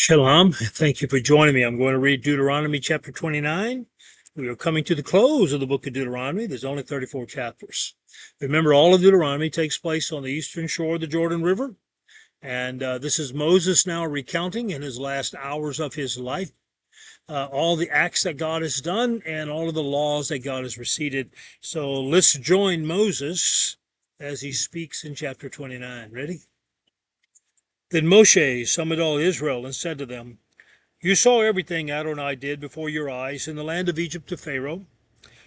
Shalom. Thank you for joining me. I'm going to read Deuteronomy chapter 29. We are coming to the close of the book of Deuteronomy. There's only 34 chapters. Remember, all of Deuteronomy takes place on the eastern shore of the Jordan River. And this is Moses now recounting in his last hours of his life all the acts that God has done and all of the laws that God has recited. So let's join Moses as he speaks in chapter 29. Ready? Then Moshe summoned all Israel and said to them, "You saw everything Adonai did before your eyes in the land of Egypt to Pharaoh,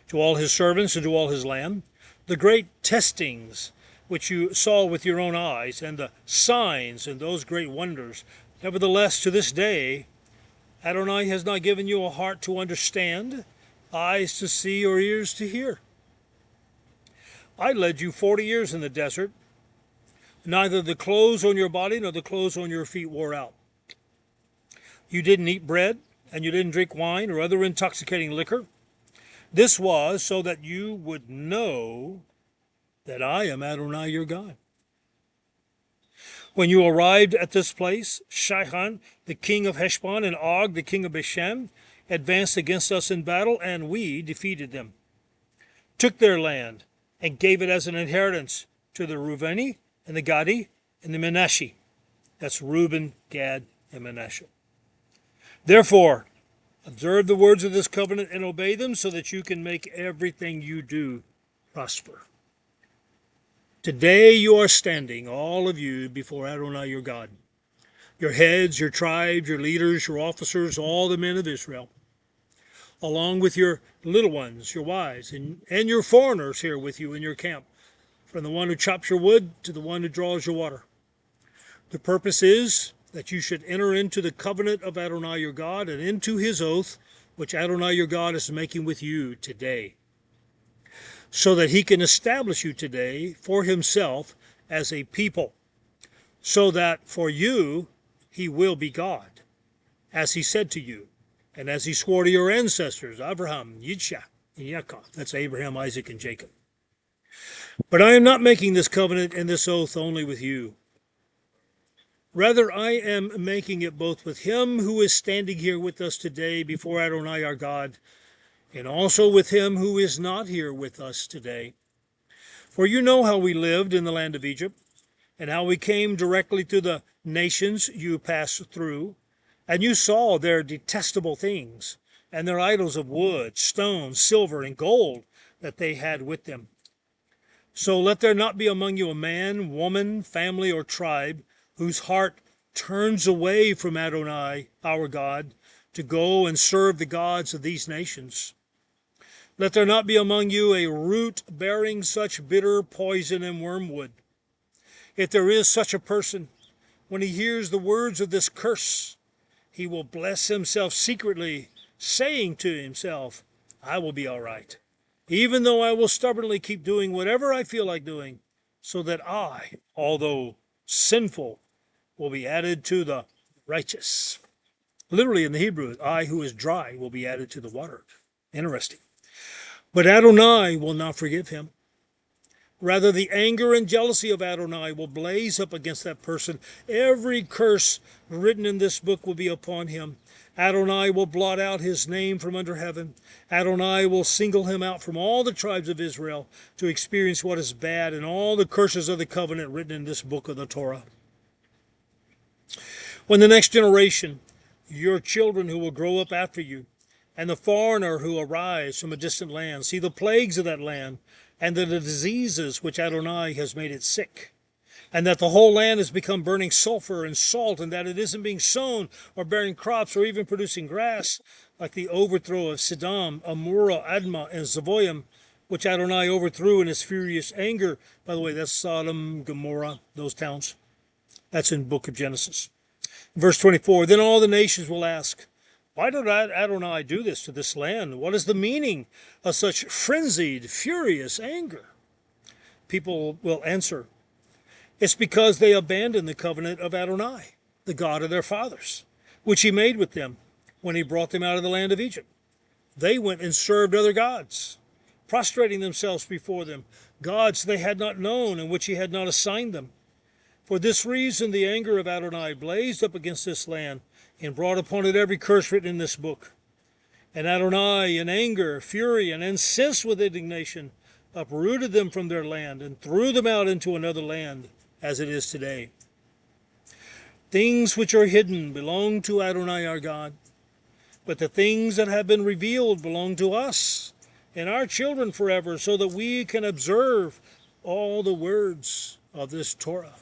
to all his servants and to all his land, the great testings which you saw with your own eyes, and the signs and those great wonders. Nevertheless, to this day, Adonai has not given you a heart to understand, eyes to see, or ears to hear. I led you 40 years in the desert. Neither the clothes on your body nor the clothes on your feet wore out. You didn't eat bread, and you didn't drink wine or other intoxicating liquor. This was so that you would know that I am Adonai your God. When you arrived at this place, Shihon, the king of Heshbon, and Og, the king of Bashan, advanced against us in battle, and we defeated them, took their land, and gave it as an inheritance to the Reubeni, and the Gadi, and the Manasseh." That's Reuben, Gad, and Manasseh. "Therefore, observe the words of this covenant and obey them so that you can make everything you do prosper. Today you are standing, all of you, before Adonai your God, your heads, your tribes, your leaders, your officers, all the men of Israel, along with your little ones, your wives, and your foreigners here with you in your camp, from the one who chops your wood to the one who draws your water. The purpose is that you should enter into the covenant of Adonai your God and into his oath, which Adonai your God is making with you today, so that he can establish you today for himself as a people, so that for you he will be God, as he said to you, and as he swore to your ancestors, Abraham, Yitzchak, and Yaakov." That's Abraham, Isaac, and Jacob. "But I am not making this covenant and this oath only with you. Rather, I am making it both with him who is standing here with us today before Adonai our God, and also with him who is not here with us today. For you know how we lived in the land of Egypt, and how we came directly to the nations you passed through, and you saw their detestable things, and their idols of wood, stone, silver, and gold that they had with them. So let there not be among you a man, woman, family, or tribe whose heart turns away from Adonai, our God, to go and serve the gods of these nations. Let there not be among you a root bearing such bitter poison and wormwood. If there is such a person, when he hears the words of this curse, he will bless himself secretly, saying to himself, 'I will be all right, even though I will stubbornly keep doing whatever I feel like doing, so that I, although sinful, will be added to the righteous.'" Literally in the Hebrew, "I who is dry will be added to the water." Interesting. "But Adonai will not forgive him. Rather, the anger and jealousy of Adonai will blaze up against that person. Every curse written in this book will be upon him. Adonai will blot out his name from under heaven. Adonai will single him out from all the tribes of Israel to experience what is bad and all the curses of the covenant written in this book of the Torah. When the next generation, your children who will grow up after you, and the foreigner who arrives from a distant land, see the plagues of that land, and the diseases which Adonai has made it sick, and that the whole land has become burning sulfur and salt, and that it isn't being sown or bearing crops or even producing grass, like the overthrow of Sidom, Amorah, Admah, and Zeboim, which Adonai overthrew in his furious anger." By the way, that's Sodom, Gomorrah, those towns. That's in the book of Genesis. Verse 24, "Then all the nations will ask, 'Why did Adonai do this to this land? What is the meaning of such frenzied, furious anger?' People will answer, 'It's because they abandoned the covenant of Adonai, the God of their fathers, which he made with them when he brought them out of the land of Egypt. They went and served other gods, prostrating themselves before them, gods they had not known and which he had not assigned them. For this reason the anger of Adonai blazed up against this land, and brought upon it every curse written in this book. And Adonai, in anger, fury, and incensed with indignation, uprooted them from their land, and threw them out into another land, as it is today. Things which are hidden belong to Adonai our God, but the things that have been revealed belong to us and our children forever, so that we can observe all the words of this Torah.